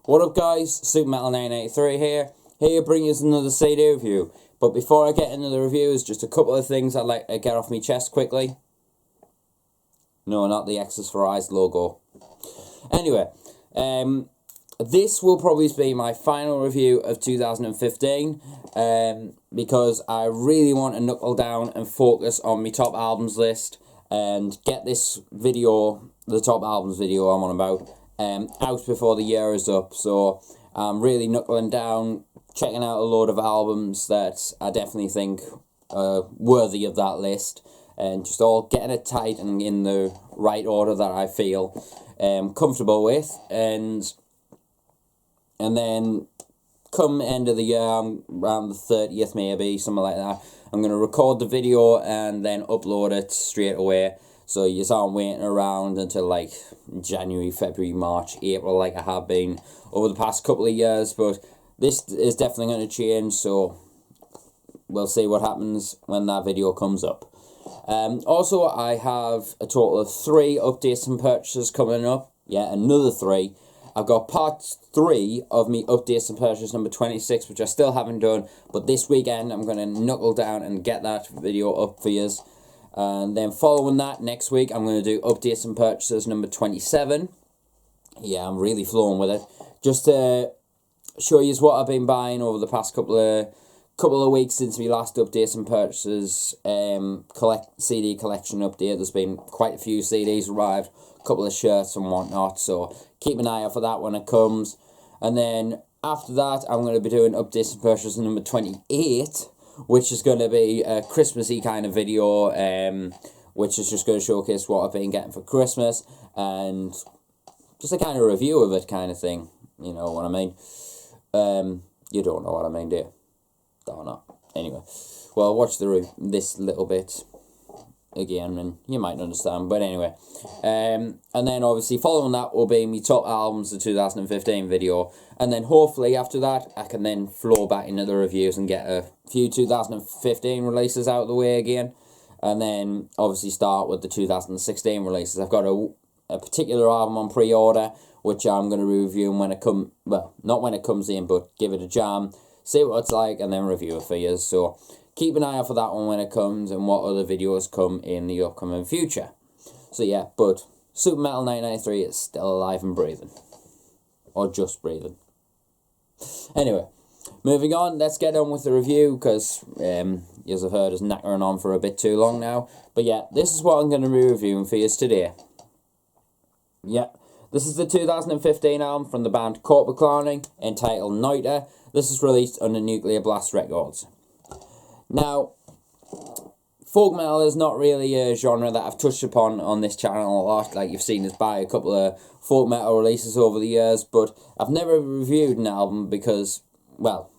What up guys, ThatzNOTmetal here bringing us another CD review. But before I get into the reviews, just a couple of things I'd like to get off my chest quickly. No, not the X's for Eyes logo. Anyway, this will probably be my final review of 2015, because I really want to knuckle down and focus on my top albums list and get this video, the top albums video I'm on about, out before the year is up. So I'm really knuckling down, checking out a load of albums that I definitely think are worthy of that list, and just all getting it tight and in the right order that I feel comfortable with, and then come end of the year, around the 30th maybe, something like that, I'm going to record the video and then upload it straight away, so you aren't waiting around until like January, February, March, April like I have been over the past couple of years. But this is definitely going to change, so we'll see what happens when that video comes up. Also, I have a total of 3 updates and purchases coming up. Yeah, another 3. I've got part 3 of me updates and purchase number 26, which I still haven't done, but this weekend I'm going to knuckle down and get that video up for you. And then following that, next week I'm going to do updates and purchases number 27. Yeah, I'm really flowing with it. Just to show you what I've been buying over the past couple of weeks since we last updates and purchases CD collection update. There's been quite a few CDs arrived, a couple of shirts and whatnot, so keep an eye out for that when it comes. And then after that, I'm going to be doing updates and purchases number 28, which is going to be a Christmassy kind of video, which is just going to showcase what I've been getting for Christmas, and just a kind of review of it kind of thing. You know what I mean? You don't know what I mean, do you? Don't know. Anyway, well, watch this little bit again and you might understand. But anyway, and then obviously following that will be my top albums of 2015 video, and then hopefully after that I can then flow back into the reviews and get a few 2015 releases out of the way again, and then obviously start with the 2016 releases. I've got a particular album on pre-order which I'm going to be reviewing when it comes, well, not when it comes in, but give it a jam, see what it's like, and then review it for you. So keep an eye out for that one when it comes, and what other videos come in the upcoming future. So yeah, but ThatzNOTmetal 1993 is still alive and breathing. Or just breathing. Anyway, moving on, let's get on with the review, because, as I've heard, is knackering on for a bit too long now. But yeah, this is what I'm going to be reviewing for you today. Yeah, this is the 2015 album from the band Korpiklaani, entitled Noita. This is released under Nuclear Blast Records. Now, folk metal is not really a genre that I've touched upon on this channel a lot. Like, you've seen us buy a couple of folk metal releases over the years, but I've never reviewed an album because, well,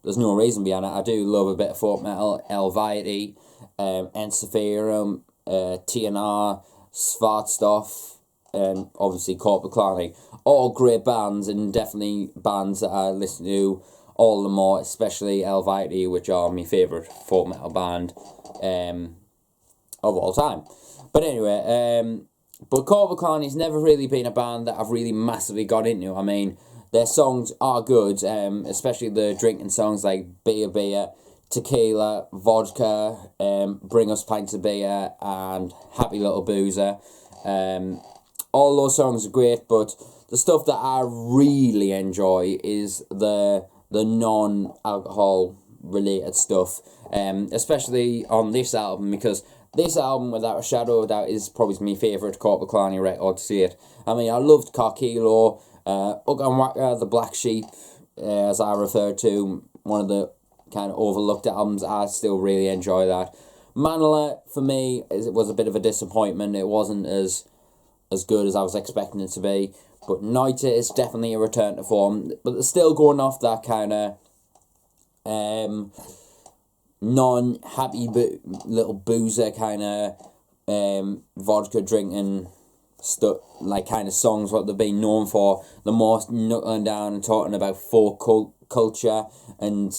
there's no reason behind it. I do love a bit of folk metal. Elvite, Infidelamsterdam, TNR, Svartstoff, and obviously Korpiklaani. All great bands, and definitely bands that I listen to all the more, especially Elvite, which are my favourite folk metal band of all time. But anyway, but Korpiklaani's never really been a band that I've really massively got into. I mean, their songs are good, especially the drinking songs like Beer Beer, Tequila, Vodka, Bring Us Pints of Beer, and Happy Little Boozer. All those songs are great, but the stuff that I really enjoy is the non-alcohol related stuff, especially on this album, because this album, without a shadow of a doubt, is probably my favourite Korpiklaani record to date. I mean, I loved Korkilo, Evanalanjones, The Black Sheep, as I referred to, one of the kind of overlooked albums. I still really enjoy that. Manila, for me, it was a bit of a disappointment. It wasn't as good as I was expecting it to be. But Noita is definitely a return to form. But they're still going off that kind of non-happy little boozer kind of vodka drinking stuff, like kind of songs what they've been known for. The most knuckling down and talking about folk culture and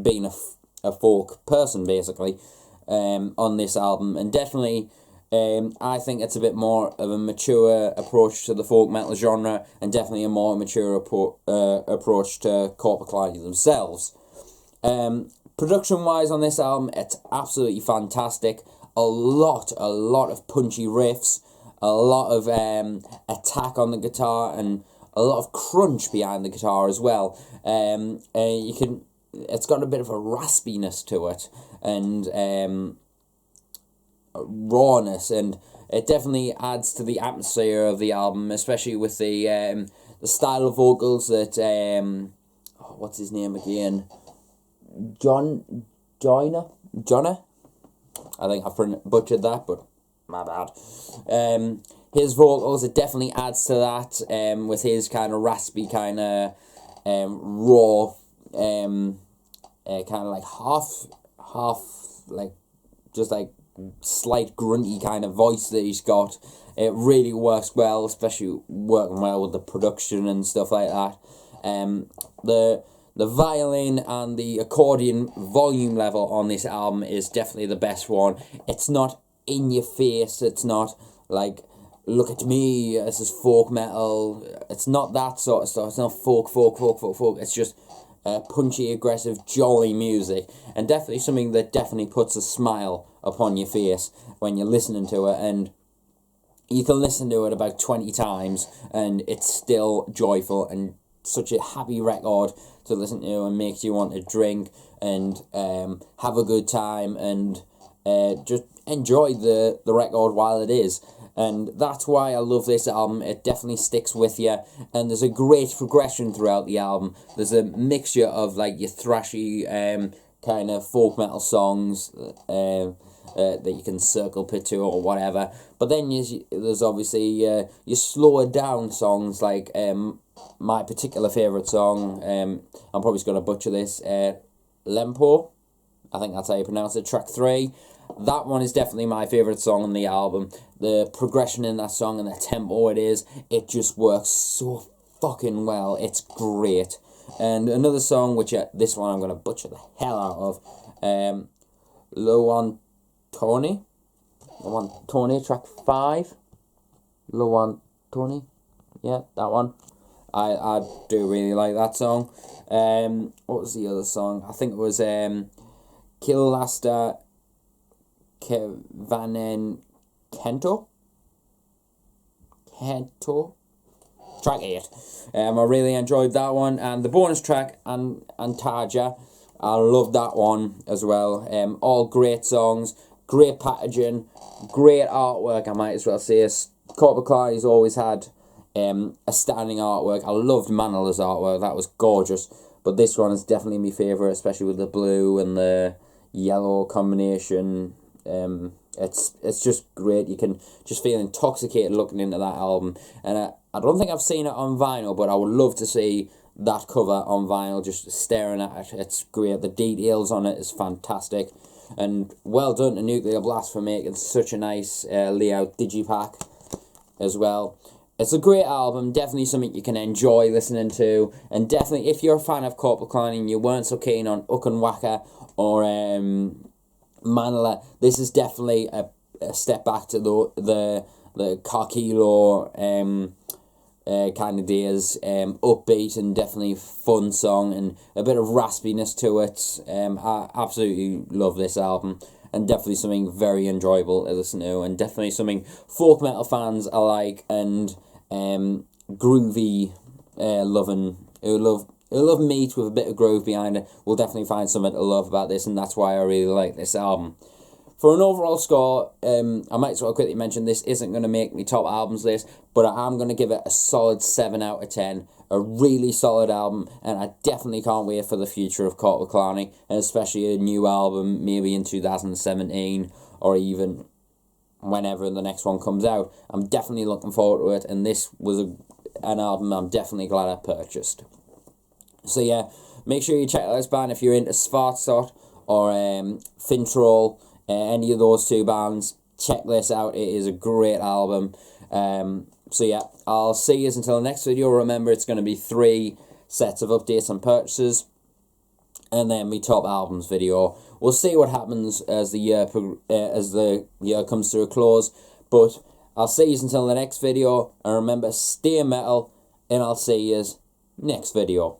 being a folk person, basically, on this album. And definitely I think it's a bit more of a mature approach to the folk metal genre, and definitely a more mature approach to Korpiklaani themselves. Production-wise on this album, it's absolutely fantastic. A lot of punchy riffs, a lot of attack on the guitar, and a lot of crunch behind the guitar as well. It's got a bit of a raspiness to it, and rawness, and it definitely adds to the atmosphere of the album, especially with the style of vocals that what's his name again? Joyner? I think I've butchered that, but my bad. His vocals, it definitely adds to that, with his kind of raspy, kind of raw, kind of like half, like, just like slight grunty kind of voice that he's got. It really works well, especially working well with the production and stuff like that. The violin and the accordion volume level on this album is definitely the best one. It's not in your face, it's not like, look at me, this is folk metal. It's not that sort of stuff. It's not folk. It's just punchy, aggressive, jolly music, and definitely something that definitely puts a smile upon your face when you're listening to it. And you can listen to it about 20 times and it's still joyful, and such a happy record to listen to, and makes you want to drink and have a good time, and just enjoy the record while it is. And that's why I love this album. It definitely sticks with you, and there's a great progression throughout the album. There's a mixture of like your thrashy kind of folk metal songs that you can circle pit to or whatever, but then there's obviously your slower down songs, like my particular favourite song, I'm probably going to butcher this, Lempo, I think that's how you pronounce it, track 3. That one is definitely my favourite song on the album. The progression in that song and the tempo it just works so fucking well. It's great. And another song, which this one I'm going to butcher the hell out of, Low Tony, track 5. Low Tony, yeah, that one. I do really like that song. What was the other song? I think it was Kilasta Kevanen Kento, track 8. I really enjoyed that one, and the bonus track, Antaja, I love that one as well. All great songs, great packaging, great artwork, I might as well say. Korpiklaani's always had a standing artwork. I loved Manala's artwork, that was gorgeous, but this one is definitely my favourite, especially with the blue and the yellow combination. It's just great. You can just feel intoxicated looking into that album, and I don't think I've seen it on vinyl, but I would love to see that cover on vinyl, just staring at it. It's great. The details on it is fantastic, and well done to Nuclear Blast for making such a nice layout digipack as well. It's a great album, definitely something you can enjoy listening to, and definitely if you're a fan of Korpiklaani and you weren't so keen on Ukunwaka or Manala, this is definitely a step back to the Karkilo kind of days, upbeat and definitely fun song, and a bit of raspiness to it. I absolutely love this album, and definitely something very enjoyable to listen to, and definitely something folk metal fans alike and groovy who love meat with a bit of groove behind it will definitely find something to love about this, and that's why I really like this album. For an overall score, I might as well quickly mention this isn't going to make me top albums list, but I am going to give it a solid 7 out of 10. A really solid album, and I definitely can't wait for the future of Korpiklaani, and especially a new album, maybe in 2017, or even whenever the next one comes out. I'm definitely looking forward to it, and this was an album I'm definitely glad I purchased. So yeah, make sure you check out this band if you're into Svartsot or Fintroll, any of those two bands. Check this out, it is a great album. So yeah, I'll see you until the next video. Remember, it's going to be 3 sets of updates and purchases, and then my top albums video, we'll see what happens as the year comes to a close. But I'll see you until the next video, and remember, stay metal, and I'll see you next video.